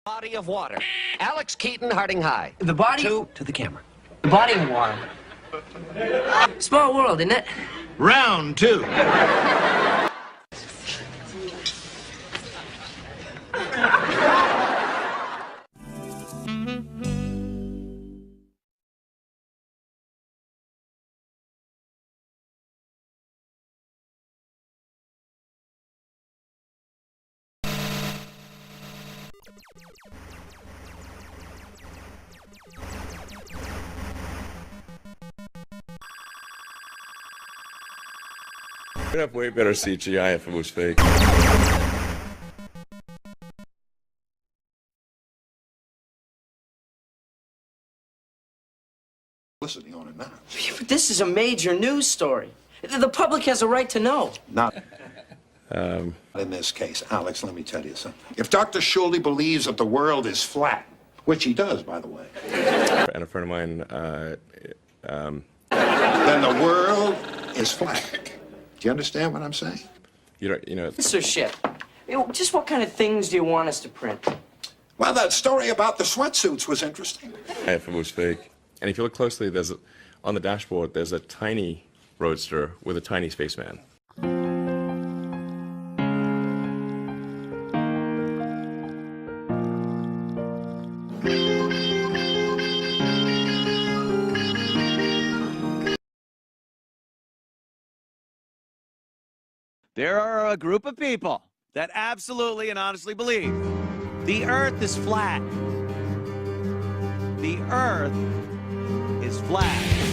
Body of water. Alex Keaton, Harding High. The body... To the camera. The body of water. Small world, isn't it? Round two. We'd have way better CGI if it was fake. Listening on it now. But this is a major news story. The public has a right to know. Not in this case. Alex, let me tell you something. If Dr. Schulde believes that the world is flat, which he does, by the way, And a friend of mine, then the world is flat. Do you understand what I'm saying? you know, So shit. Just what kind of things do you want us to print? Well, that story about the sweatsuits was interesting. if it was fake. And if you look closely, on the dashboard, there's a tiny roadster with a tiny spaceman. There are a group of people that absolutely and honestly believe the Earth is flat. The Earth is flat.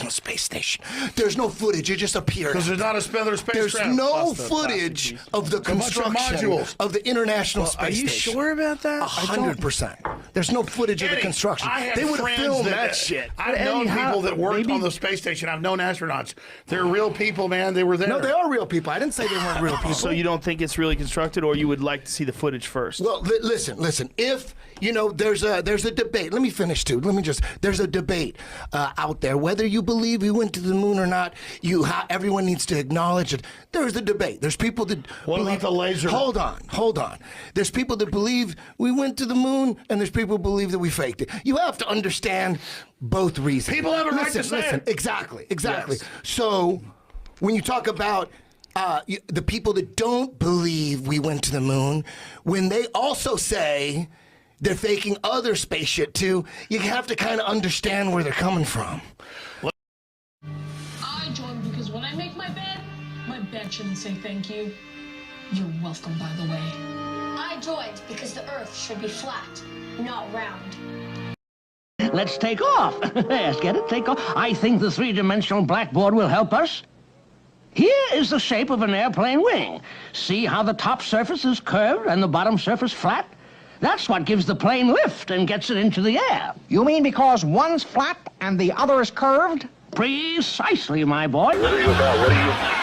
International Space Station. There's no footage. It just appeared. Because there's not a spacecraft. There's no footage of the construction of the International Space Station. Are you sure about that? 100%. There's no footage of the construction. They would have filmed that shit. I've known people that worked on the space station. I've known astronauts. They're real people, man. They were there. No, they are real people. I didn't say they weren't real people. So you don't think it's really constructed, or you would like to see the footage first? Well, listen. If there's a debate. Let me finish, too. There's a debate out there whether you believe we went to the moon or not. Everyone needs to acknowledge it. There's a debate. There's people that What about the laser? Hold on. There's people that believe we went to the moon, and there's people who believe that we faked it. You have to understand both reasons. People have a right to say it. Exactly. Yes. So when you talk about the people that don't believe we went to the moon, when they also say they're faking other space shit too, you have to kind of understand where they're coming from. I joined because when I make my bed shouldn't say thank you. You're welcome, by the way. I joined because the Earth should be flat, not round. Let's take off. Yes, get it? Take off. I think the three-dimensional blackboard will help us. Here is the shape of an airplane wing. See how the top surface is curved and the bottom surface flat? That's what gives the plane lift and gets it into the air. You mean because one's flat and the other is curved? Precisely, my boy. What do you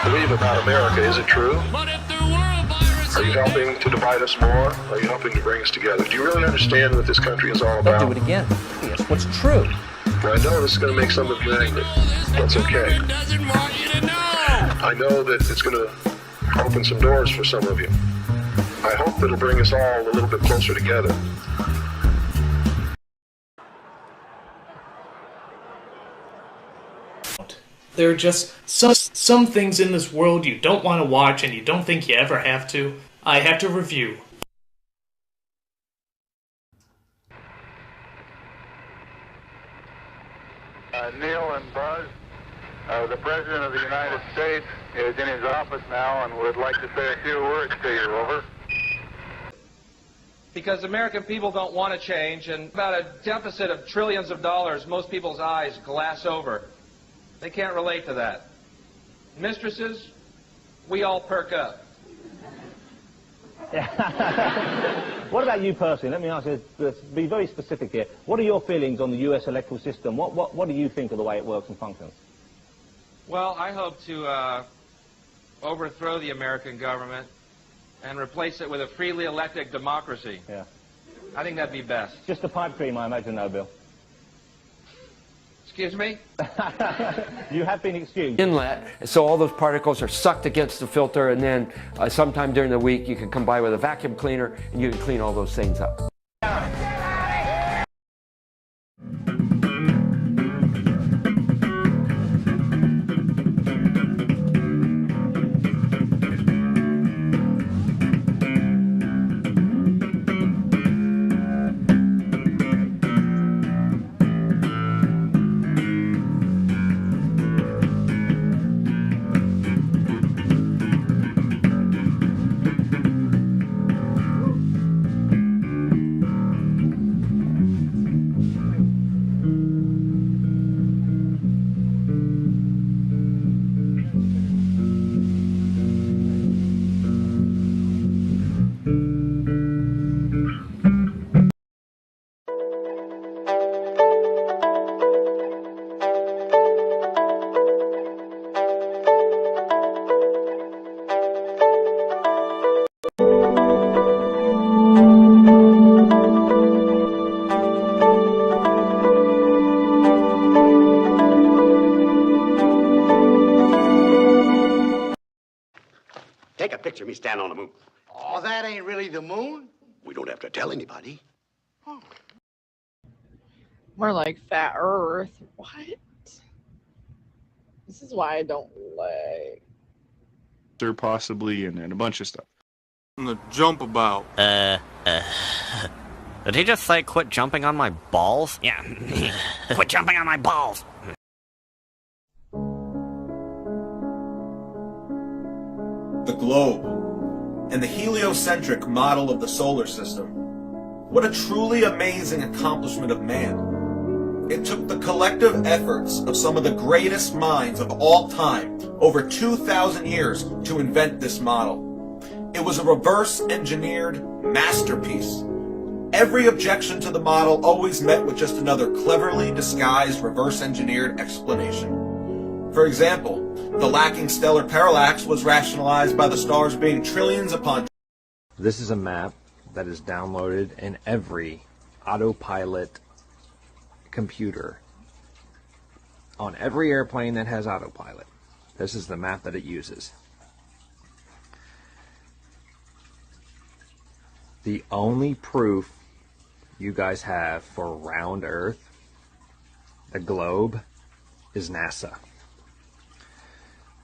believe about America? Is it true? But if there were a virus, are you helping to divide us more? Are you helping to bring us together? Do you really understand what this country is all about? Do it again. Yes, what's true? I know this is going to make some of you angry. That's okay. I know that it's going to open some doors for some of you. I hope that it'll bring us all a little bit closer together. There are just some things in this world you don't want to watch and you don't think you ever have to. I have to review. Neil and Buzz, the President of the United States is in his office now and would like to say a few words to you. Over. Because American people don't want to change, and about a deficit of trillions of dollars, most people's eyes glass over. They can't relate to that. Mistresses, we all perk up. What about you personally? Let me ask you, let's be very specific here. What are your feelings on the U.S. electoral system? What do you think of the way it works and functions? Well, I hope to overthrow the American government and replace it with a freely elected democracy. Yeah. I think that'd be best. Just a pipe dream, I imagine, though, Bill. Excuse me? You have been excused. Inlet, so all those particles are sucked against the filter, and then sometime during the week you can come by with a vacuum cleaner and you can clean all those things up. Take a picture of me standing on the moon. Oh, that ain't really the moon? We don't have to tell anybody. Oh. More like fat Earth. What? This is why I don't like. Or possibly, and a bunch of stuff. The jump about. Did he just say quit jumping on my balls? Yeah. Quit jumping on my balls. The globe, and the heliocentric model of the solar system. What a truly amazing accomplishment of man. It took the collective efforts of some of the greatest minds of all time, over 2,000 years, to invent this model. It was a reverse-engineered masterpiece. Every objection to the model always met with just another cleverly disguised reverse-engineered explanation. For example, the lacking stellar parallax was rationalized by the stars being trillions upon... This is a map that is downloaded in every autopilot computer on every airplane that has autopilot. This is the map that it uses. The only proof you guys have for round Earth, the globe, is NASA.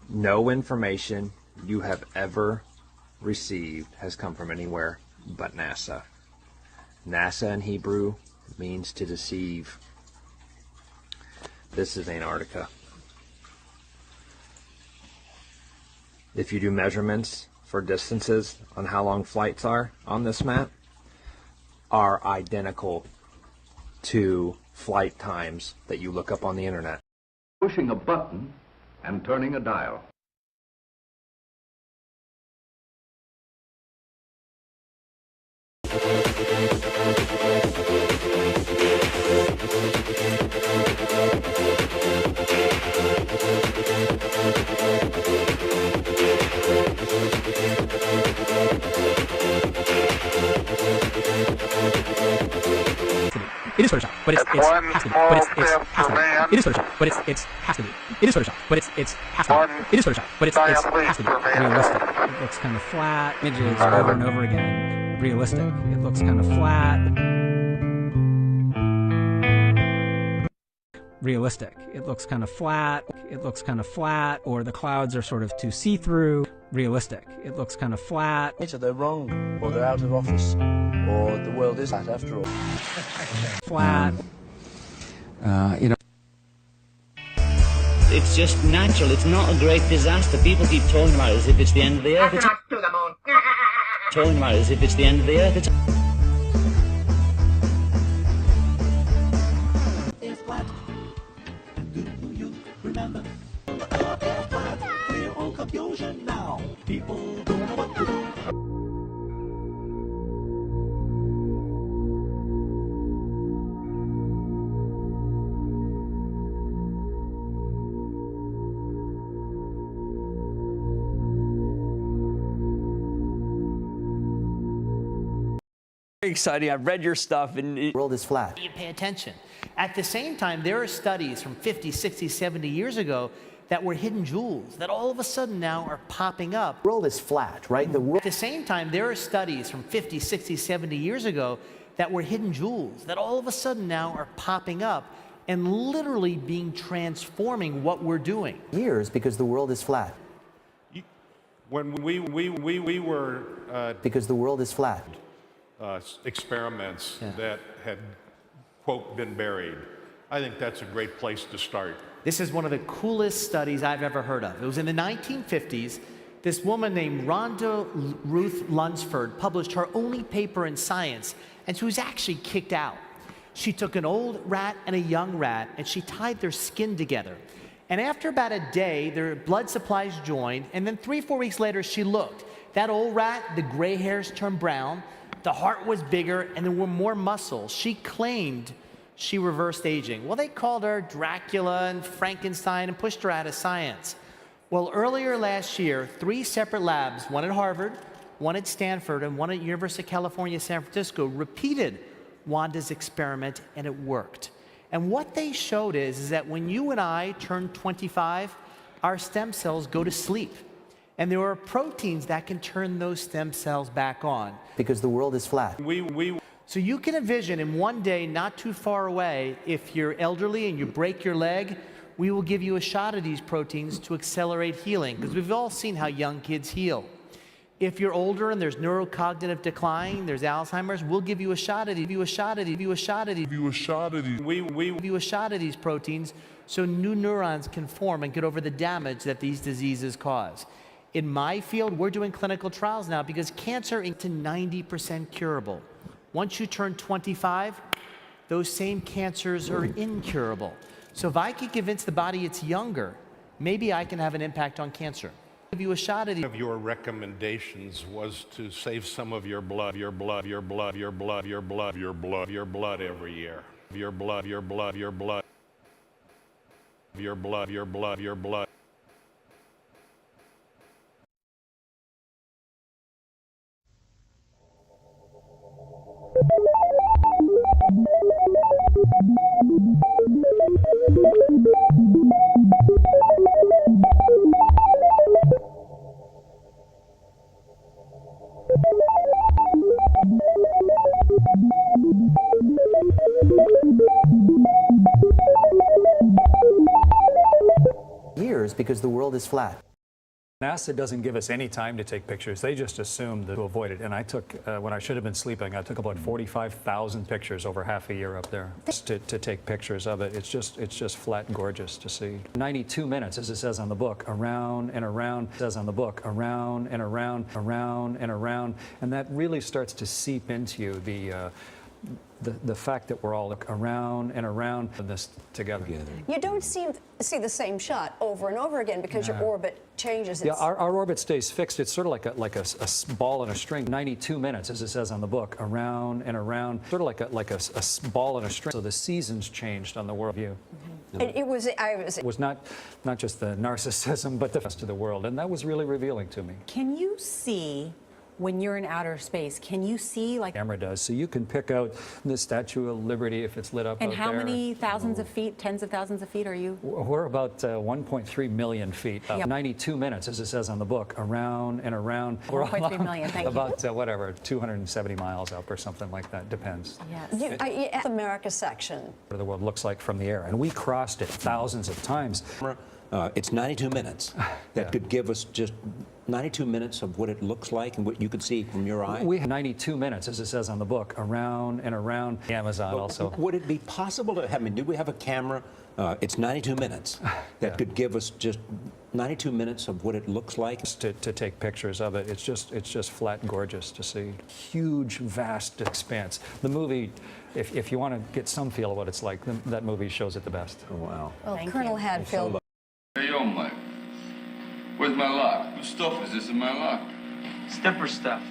No information you have ever received has come from anywhere but NASA. NASA in Hebrew means to deceive. This is Antarctica. If you do measurements for distances on how long flights are on this map, are identical to flight times that you look up on the internet. Pushing a button and turning a dial. It is Photoshop, but it's has to be. But it's has to be. It is Photoshop, but it's has to be. It is Photoshop, but it's has to be. It is Photoshop, but it's has to be. Realistic. It looks kind of flat. Images over and over again. Realistic. It looks kind of flat. Realistic. It looks kind of flat. It looks kind of flat, or the clouds are sort of too see-through. Realistic. It looks kind of flat. Either they're wrong, or they're out of office, or the world is flat after all. Flat. You know. It's just natural. It's not a great disaster. People keep talking about it as if it's the end of the earth. It's talking about it as if it's the end of the earth. It's flat. Do you remember? It's flat. Clear all confusion now. People don't know what to do. Exciting. I've read your stuff and the world is flat. You pay attention. At the same time, there are studies from 50, 60, 70 years ago that were hidden jewels that all of a sudden now are popping up. The world is flat, right? The world. At the same time, there are studies from 50, 60, 70 years ago that were hidden jewels that all of a sudden now are popping up and literally transforming what we're doing. Years, because the world is flat. When we were because the world is flat. Experiments that had, quote, been buried. I think that's a great place to start. This is one of the coolest studies I've ever heard of. It was in the 1950s. This woman named Rhonda Ruth Lunsford published her only paper in Science, and she was actually kicked out. She took an old rat and a young rat, and she tied their skin together. And after about a day, their blood supplies joined, and then 3 or 4 weeks later, she looked. That old rat, the gray hairs turned brown, the heart was bigger, and there were more muscles. She claimed she reversed aging. Well, they called her Dracula and Frankenstein and pushed her out of science. Well, earlier last year, 3 separate labs, one at Harvard, one at Stanford, and one at University of California, San Francisco, repeated Wanda's experiment, and it worked. And what they showed is that when you and I turn 25, our stem cells go to sleep. And there are proteins that can turn those stem cells back on. Because the world is flat. So you can envision in one day, not too far away, if you're elderly and you break your leg, we will give you a shot of these proteins to accelerate healing. Because we've all seen how young kids heal. If you're older and there's neurocognitive decline, there's Alzheimer's, we'll give you a shot of these, these proteins so new neurons can form and get over the damage that these diseases cause. In my field, we're doing clinical trials now because cancer is to 90% curable. Once you turn 25, those same cancers are incurable. So if I could convince the body it's younger, maybe I can have an impact on cancer. Give you a shot at One of your recommendations was to save some of your blood every year. Your blood. Years because the world is flat. NASA doesn't give us any time to take pictures. They just assume to avoid it. And I took, when I should have been sleeping, I took about 45,000 pictures over half a year up there to take pictures of it. It's just flat gorgeous to see. 92 minutes, as it says on the book, around and around. It says on the book, around and around, around and around. And that really starts to seep into you, the fact that we're all around and around this together. You don't see the same shot over and over again because your orbit changes. Yeah, our orbit stays fixed. It's sort of like a ball on a string. 92 minutes, as it says on the book, around and around, sort of like a ball on a string. So the seasons changed on the world view. It was not just the narcissism, but the rest of the world, and that was really revealing to me. Can you see? When you're in outer space, can you see like... Camera does, so you can pick out the Statue of Liberty if it's lit up and out how there. Many thousands of feet, tens of thousands of feet are you? We're about 1.3 million feet. 92 minutes, as it says on the book, around and around. 1.3 million, thank you. About, whatever, 270 miles up or something like that, depends. Yes. The America section. What the world looks like from the air, and we crossed it thousands of times. It's 92 minutes. That could give us just 92 minutes of what it looks like and what you could see from your eye. We have 92 minutes, as it says on the book, around and around. The Amazon also. Would it be possible to, do we have a camera? It's 92 minutes. That could give us just 92 minutes of what it looks like. To take pictures of it. It's just flat gorgeous to see. Huge, vast expanse. The movie, if you want to get some feel of what it's like, that movie shows it the best. Oh, wow. Well, Colonel Hadfield. Hey, yo, Mike. Where's my lock? Whose stuff is this in my lock? Stepper stuff.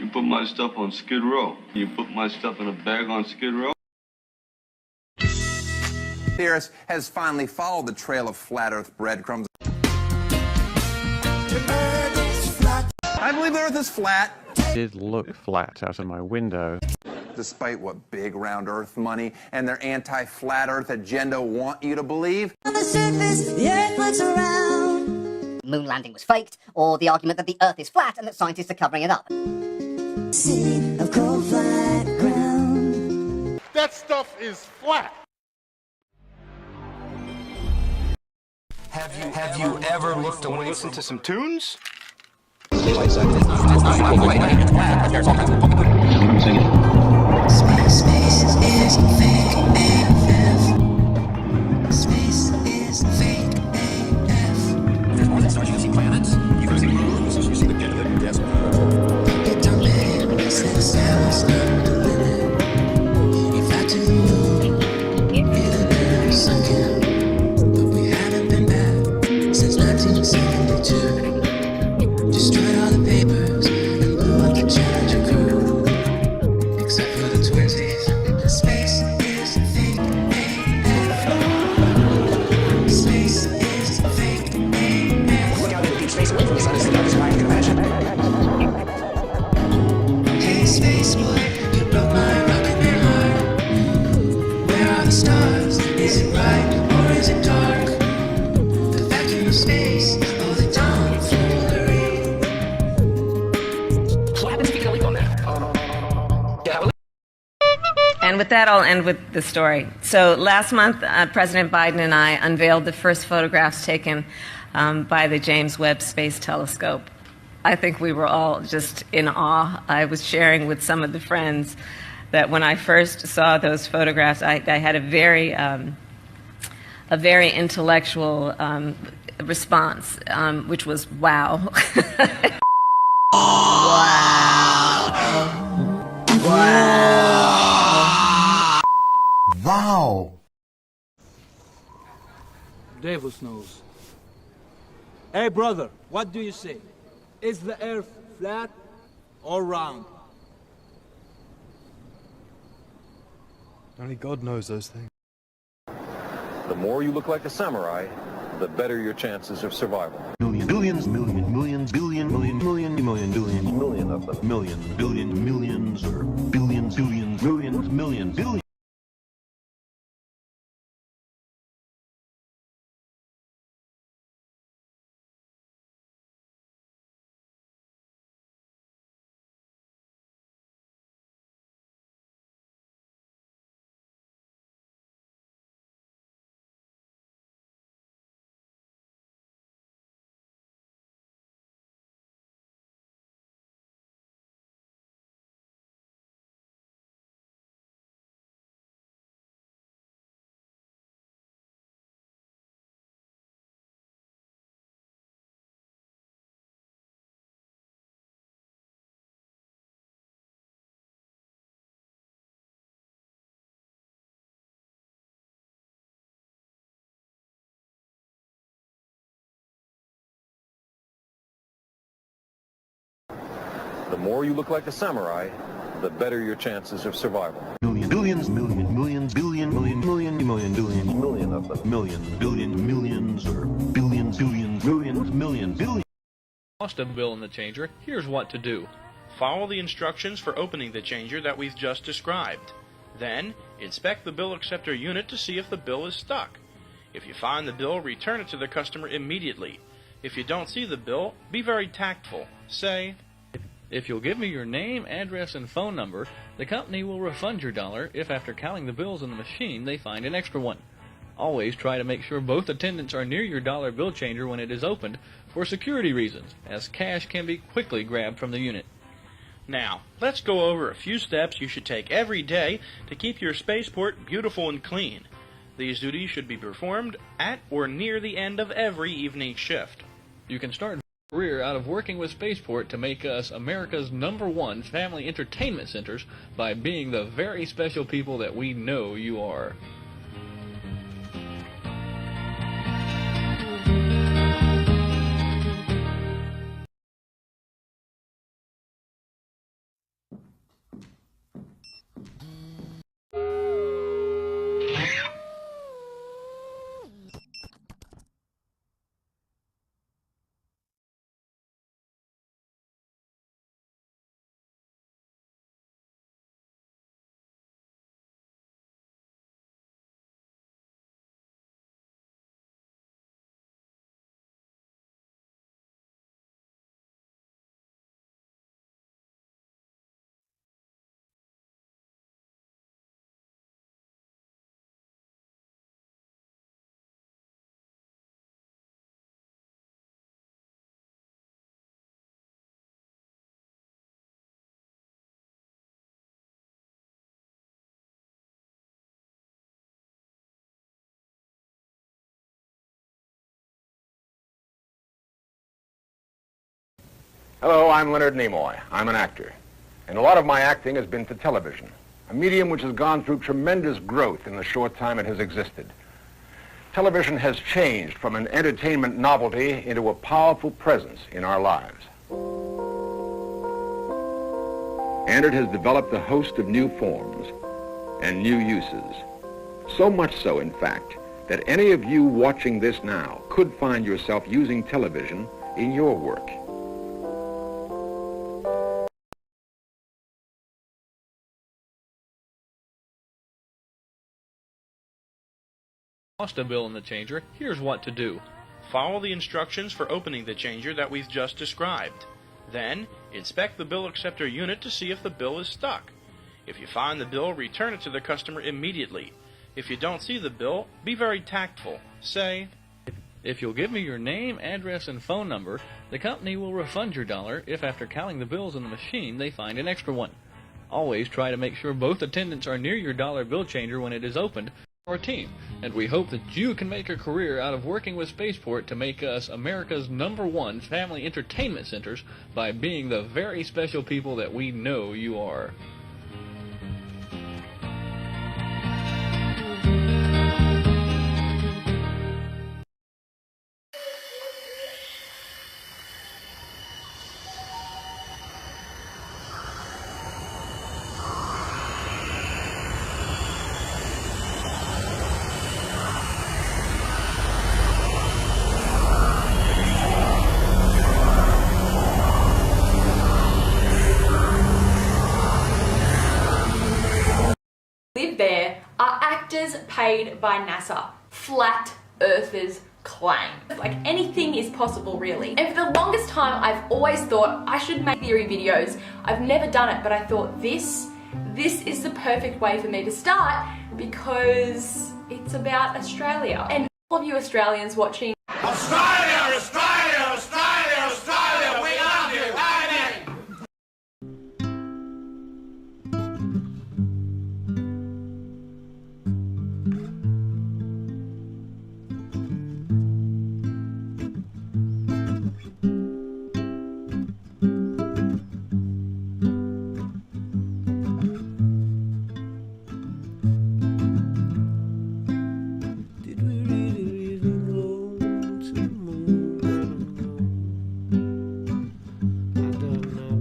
You put my stuff on Skid Row. You put my stuff in a bag on Skid Row. Theorist has finally followed the trail of flat Earth breadcrumbs. I believe the Earth is flat. It did look flat out of my window. Despite what big round Earth money and their anti-flat Earth agenda want you to believe. On the surface, the Earth floats around. Moon landing was faked, or the argument that the Earth is flat and that scientists are covering it up. City of cold flat ground. That stuff is flat. Have you ever looked away listen to some tunes? Space is fake AF. Space is fake AF. There's more than stars. You see planets, you see moons, you see the gas. It don't make sense. Now it's not the limit. If I to the moon, even there sunken. But we haven't been back since 1972. Destroyed all the papers and blew up the Challenger crew. Except for the twinsies. Space is fake AF. Space is fake AF. Look out into deep space away from the sun is the darkest mind you can imagine. Hey space boy, you broke my rocket man heart. Where are the stars? Is it bright or is it dark? The vacuum of space, oh the tomfoolery. So what happens if you get a leak on that? And with that, I'll end with the story. So last month, President Biden and I unveiled the first photographs taken by the James Webb Space Telescope. I think we were all just in awe. I was sharing with some of the friends that when I first saw those photographs, I had a very intellectual response, which was wow. Wow. Davis knows. Hey, brother, what do you say? Is the earth flat or round? Only God knows those things. The more you look like a samurai, the better your chances of survival. Billions, millions, million of them. Millions, or billions, millions. The more you look like a samurai, the better your chances of survival. Billions, million of them. Millions, or billions, millions. Lost a bill in the changer, here's what to do. Follow the instructions for opening the changer that we've just described. Then, inspect the bill acceptor unit to see if the bill is stuck. If you find the bill, return it to the customer immediately. If you don't see the bill, be very tactful. Say, if you'll give me your name, address, and phone number, the company will refund your dollar if after counting the bills in the machine they find an extra one. Always try to make sure both attendants are near your dollar bill changer when it is opened for security reasons, as cash can be quickly grabbed from the unit. now, let's go over a few steps you should take every day to keep your spaceport beautiful and clean. These duties should be performed at or near the end of every evening shift. You can start a career out of working with Spaceport to make us America's #1 family entertainment centers by being the very special people that we know you are. Hello, I'm Leonard Nimoy. I'm an actor. And a lot of my acting has been for television, a medium which has gone through tremendous growth in the short time it has existed. Television has changed from an entertainment novelty into a powerful presence in our lives. And it has developed a host of new forms and new uses. So much so, in fact, that any of you watching this now could find yourself using television in your work. Lost a bill in the changer, here's what to do. Follow the instructions for opening the changer that we've just described. Then, inspect the bill acceptor unit to see if the bill is stuck. If you find the bill, return it to the customer immediately. If you don't see the bill, be very tactful. Say, If you'll give me your name, address, and phone number, the company will refund your dollar if after counting the bills in the machine they find an extra one. Always try to make sure both attendants are near your dollar bill changer when it is opened. Our team, and we hope that you can make a career out of working with Spaceport to make us America's #1 family entertainment centers by being the very special people that we know you are. Live there are actors paid by NASA. Flat earthers claim. Like, anything is possible, really. And for the longest time, I've always thought I should make theory videos. I've never done it, but I thought this is the perfect way for me to start because it's about Australia. And all of you Australians watching, Australia, Australia, Australia, Australia, we love you, honey! Did we really go to the moon? I don't know.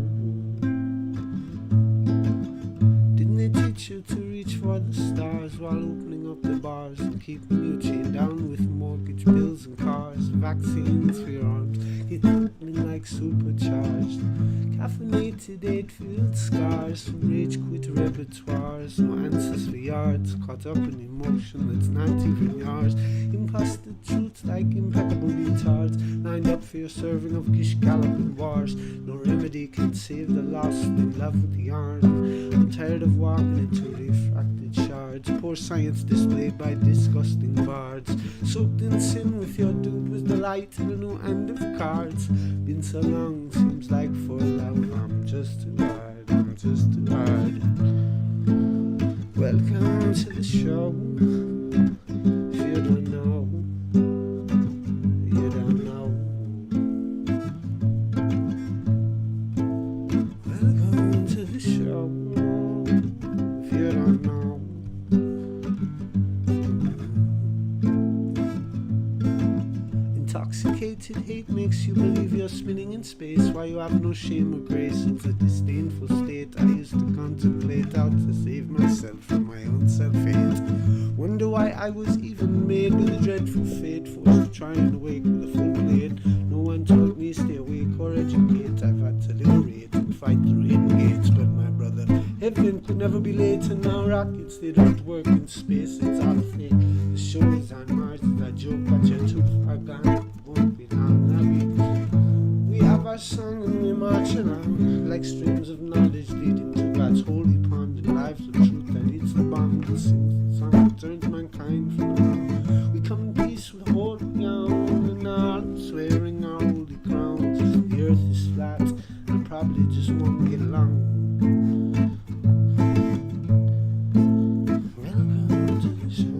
Didn't they teach you to reach for the stars while opening up the bars and keeping you chained down with mortgage bills and cars, vaccines for your arms, hitting like supercharged, caffeinated 8-field scars from rage quit repertoires, no answers for yards, caught up in emotion that's not even yours, imposter truth like impeccable retards, lined up for your serving of gish galloping wars, no remedy can save the lost in love with the yarn. I'm tired of walking into refracted shards, poor science displayed by disgusting bards, soaked in sin with your dude was the light and a new hand of cards. Been so long, seems like for love I'm just too hard, I'm just too hard. Welcome to the show. If you don't know, you don't know. Welcome to the show. If you don't know. Intoxicated hate makes you believe you're spinning in space while you have no shame or grace. It's a disdainful state I used to contemplate how to save myself from my own self-hate. Wonder why I was even made with a dreadful fate, forced to try and awake with a full plate. No one taught me stay awake or educate. I've had to liberate and fight through hidden gates, but my brother, heaven could never be late. And now rockets, they don't work in space, it's all fake. The show is on Mars, it's a joke, but you're too far gone. Won't be long, we have our song and we march around like streams of knowledge leading to God's holy pond and lives of truth that eats the bomb that sings the song that turns mankind from the wrong. We come in peace with holding on and on, swearing our holy crowns. The earth is flat and probably just won't get along. Welcome to the show.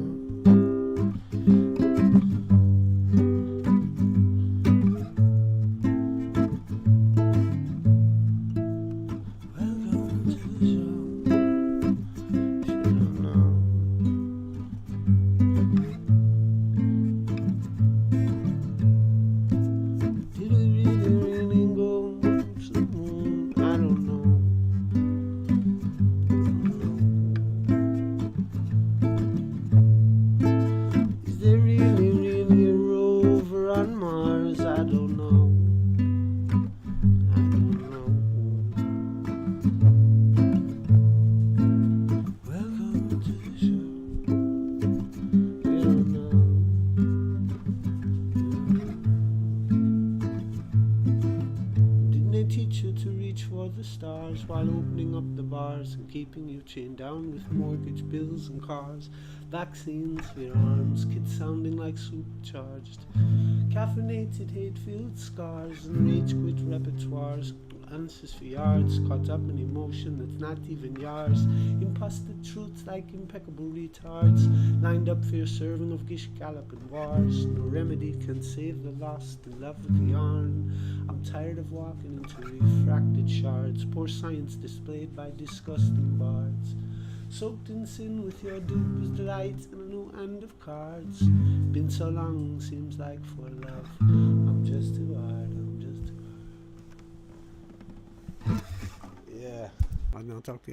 opening up the bars and keeping you chained down with mortgage bills and cars. Vaccines for your arms, kids sounding like supercharged. Caffeinated hate-filled scars and rage-quit repertoires. Answers for yards, caught up in emotion that's not even yours. Imposted truths like impeccable retards, lined up for your serving of gish galloping wars. No remedy can save the lost and love with the yarn. I'm tired of walking into refracted shards, poor science displayed by disgusting bards. Soaked in sin with your dupe was delight and a new hand of cards. Been so long, seems like for love. I'm just too hard, I'm just too hard. Yeah, I'll now talk to you.